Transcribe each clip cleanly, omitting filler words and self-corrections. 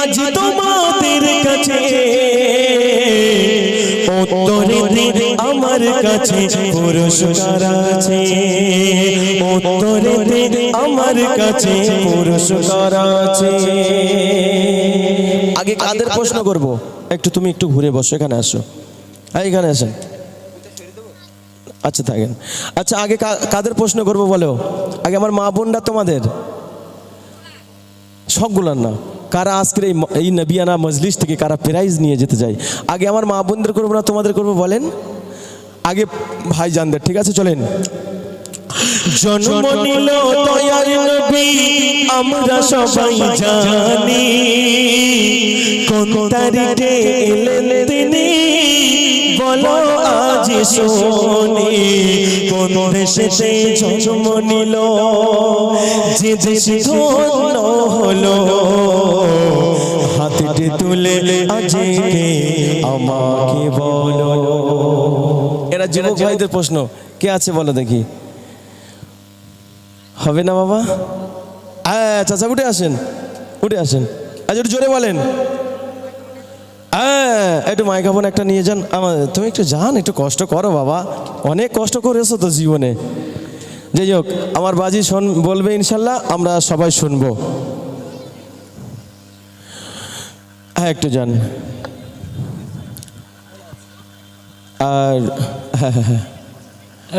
আজ তোমাদের কাছে উত্তরেতে আমার কাছে পুরস্কার আছে, উত্তরেতে আমার কাছে পুরস্কার আছে। আগে কাদের প্রশ্ন করব? একটু তুমি একটু ঘুরে বসো, এখানে আসো, এখানে আসেন। আচ্ছা থাকেন। আচ্ছা আগে কাদের প্রশ্ন করব বলো? আগে আমার মা বোনরা তোমাদের সবগুলার না, কারা আজকের এই নবিয়ানা মজলিস থেকে কারা প্রাইজ নিয়ে যেতে চাই? আগে আমার মা বোনদের করবো না তোমাদের করবো বলেন? আগে ভাইজানদের, ঠিক আছে চলেন। জন্ম নিল দয়ার নবী আমরা সবাই জানি, কোন তারিখে এলেন তিনি বলো আজ শুনি, কোন দেশে জন্ম নিল যে দেশে ধন্য হলো, হাতে তুলে আজকে আমাকে বলো। এরা যুবক ভাইদের প্রশ্ন, কে আছে বলো দেখি? হবে না বাবা? চাচা উঠে আসেন, উঠে আসেন। আচ্ছা একটু জোরে বলেন। একটু মাইক্রোফোন একটা নিয়ে যান। তুমি একটু যান, একটু কষ্ট করো বাবা, অনেক কষ্ট করেছো তো জীবনে। যাই হোক, আমার বাজি বলবে ইনশাল্লাহ, আমরা সবাই শুনবো। হ্যাঁ একটু যান। আর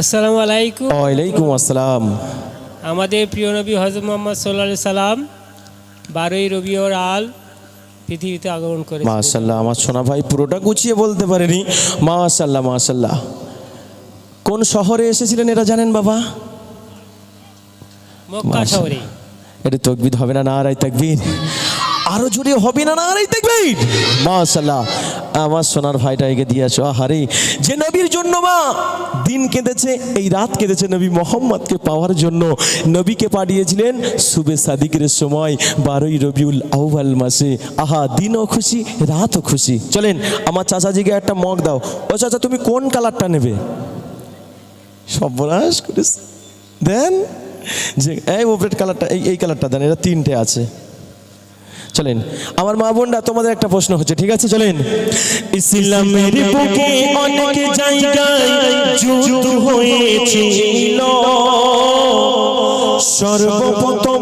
আসসালামু আলাইকুম। ওয়ালাইকুম আসসালাম। আমাদের প্রিয় নবী হযরত মুহাম্মদ সাল্লাল্লাহু আলাইহি সাল্লাম 12ই রবিউল আউয়াল পৃথিবীতে আগমন করেছেন। মাশাআল্লাহ, আমার সোনা ভাই পুরোটা গুছিয়ে বলতে পারেনি। মাশাআল্লাহ মাশাআল্লাহ। কোন শহরে এসেছিলেন এটা জানেন বাবা? মক্কা শহরে। এটা তাকবীর হবে না? নারায়ে তাকবীর। আরো জোরে হবে না? নারায়ে তাকবীর। মাশাআল্লাহ, আমার সোনার ভাইটা এগিয়ে দিয়ে আসো। আহারে, যে নবীর জন্য মা দিন কেঁদেছে, এই রাত কেঁদেছে নবী মোহাম্মদকে পাওয়ার জন্য। নবীকে পাঠিয়েছিলেন সুবে সাদিকের সময় 12ই রবিউল আউয়াল মাসে। আহা, দিনও খুশি রাতও খুশি। চলেন আমার চাচাজিকে একটা মগ দাও। ও চাচা তুমি কোন কালারটা নেবে? সর্বনাশ করিস, দেন যে এই ওপরের কালারটা, এই কালারটা দেন, এটা 3টে আছে। চলেন আমার মা বোনরা, তোমাদের একটা প্রশ্ন হচ্ছে, ঠিক আছে চলেন। ইসলামের বুকে অনেক জায়গায় যুদ্ধ হয়েছিল, সর্বপ্রথম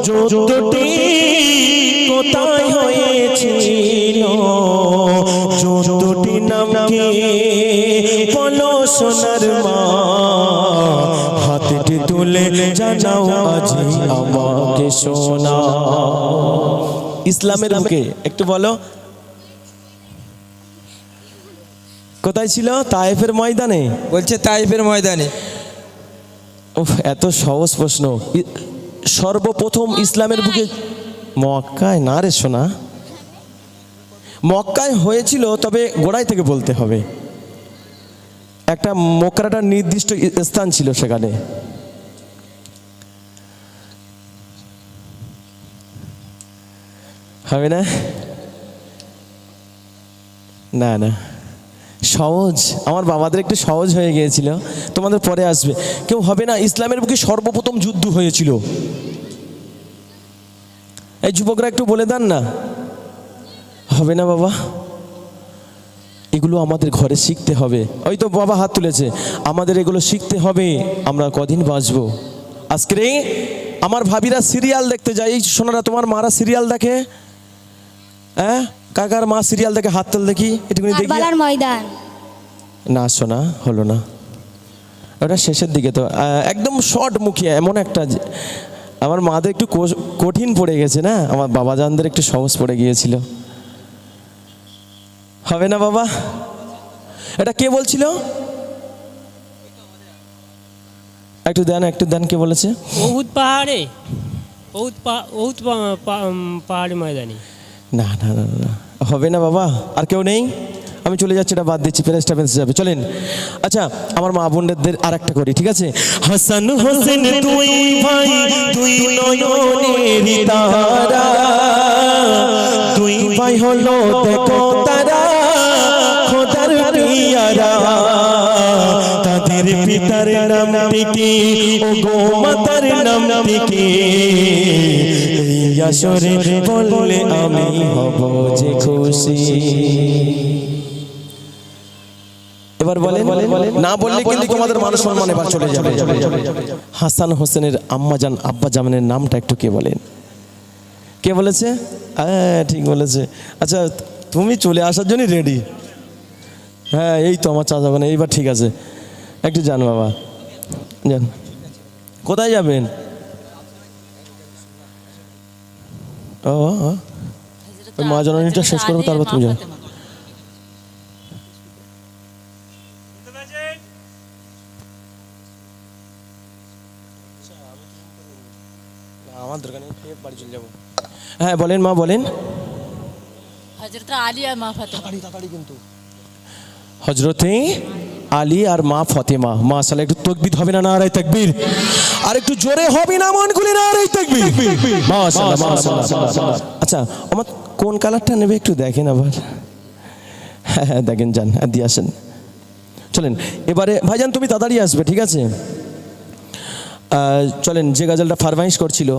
যুদ্ধটি কোথায় হয়েছিল? যুদ্ধটির নাম কি বলো সোনার মা? হাতে তুলে জানাও আজ আমাকে শোনা। ইসলামের বুকে একটু বলো কোথায় ছিল? তায়েফের ময়দানে। বলছে তায়েফের ময়দানে। এত সহজ প্রশ্ন। সর্বপ্রথম ইসলামের বুকে মক্কায় না রে সোনা, মক্কায় হয়েছিল, তবে গোড়াই থেকে বলতে হবে। একটা মক্কাটার নির্দিষ্ট স্থান ছিল সেখানে। হবে না? না না, সহজ। আমার বাবাদের একটু সহজ হয়ে গিয়েছিল, তোমাদের পরে আসবে। কেউ হবে না? ইসলামের বুকে সর্বপ্রথম যুদ্ধ হয়েছিল। এই যুবকরা একটু বলে দেন না। হবে না বাবা? এগুলো আমাদের ঘরে শিখতে হবে। ওই তো বাবা হাত তুলেছে, আমাদের এগুলো শিখতে হবে। আমরা কদিন বাঁচবো? আজকে আমার ভাবিরা সিরিয়াল দেখতে যায়। এই সোনারা, তোমার মারা সিরিয়াল দেখে? হ্যাঁ, কাকার মা সিরিয়াল দেখে? হাত তুল দেখি, এটুকুনি দেখি। কারবালার ময়দান। না সোনা, হলো না, ওটা শেষের দিকে তো। একদম শর্ট মুখিয়া এমন একটা, আমার মাদের একটু কঠিন পড়ে গেছে না, আমার বাবা জানদের একটু সহজ পড়ে গিয়েছিল। হবে না বাবা? এটা কে বলছিল? একটু দেন, কে বলেছে? উহুদ পাহাড়ে, উহুদ পাহাড়ি ময়দানে। না না না না, হবে না বাবা। আর কেউ নেই? আমি চলে যাচ্ছি, এটা বাদ দিচ্ছি, ফেরেশতা বেঁচে যাবে। চলেন। আচ্ছা আমার মা বোনদের আর একটা করি, ঠিক আছে? হাসান হোসেন দুই ভাই, দুই নয়নের তারা, দুই ভাই হলো দেখো তারা খোদার পিয়ারা। তাদের পিতার নাম কি? ও গো মাতার নাম কি? এই আসরে বললে আমি হব যে খুশি। এবার বলেন, না বললে কিন্তু তোমাদের মান সম্মান এবার চলে যাবে। হাসান হোসেনের আম্মাজান আব্বা জামানের নামটা একটু কে বলেন? কে বলেছে? হ্যাঁ ঠিক বলেছে। আচ্ছা তুমি চলে আসার জন্যই রেডি। হ্যাঁ এই তো আমার চাচা বোন, এইবার ঠিক আছে। একটু যান বাবা, যান। কোথায় যাবেন? ও ওই মা জননীটা শেষ করবো, তারপর তুমি যাও। আমার দরকার নেই, খেয়ে বাড়ি চলে যাবো। হ্যাঁ বলেন মা, বলেন। হযরত আলী আর মা ফাতেমা। কিন্তু হযরতে আলী আর মা ফাতেমা। মাশাআল্লাহ, একটু তাকবীর হবে না? নারে তাকবীর। আর একটু জোরে হবে না মন খুলে? নারে তাকবীর। মাশাআল্লাহ মাশাআল্লাহ। আচ্ছা আমার কোন কালারটা নেবে একটু দেখেন আবার। হ্যাঁ দেখেন, যান আর দিয়ে আসেন। চলেন এবারে ভাইজান তুমি তাড়াতাড়ি আসবে, ঠিক আছে? চলেন, যে গজলটা ফরমাইশ করছিল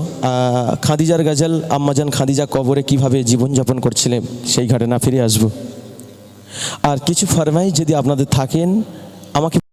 খাদিজার গজল, আম্মাজান খাদিজা কবরে কিভাবে জীবনযাপন করছিলেন সেই ঘটনা ফিরে আসবো। আর কিছু ফরমাইশ যদি আপনাদের থাকেন আমাকে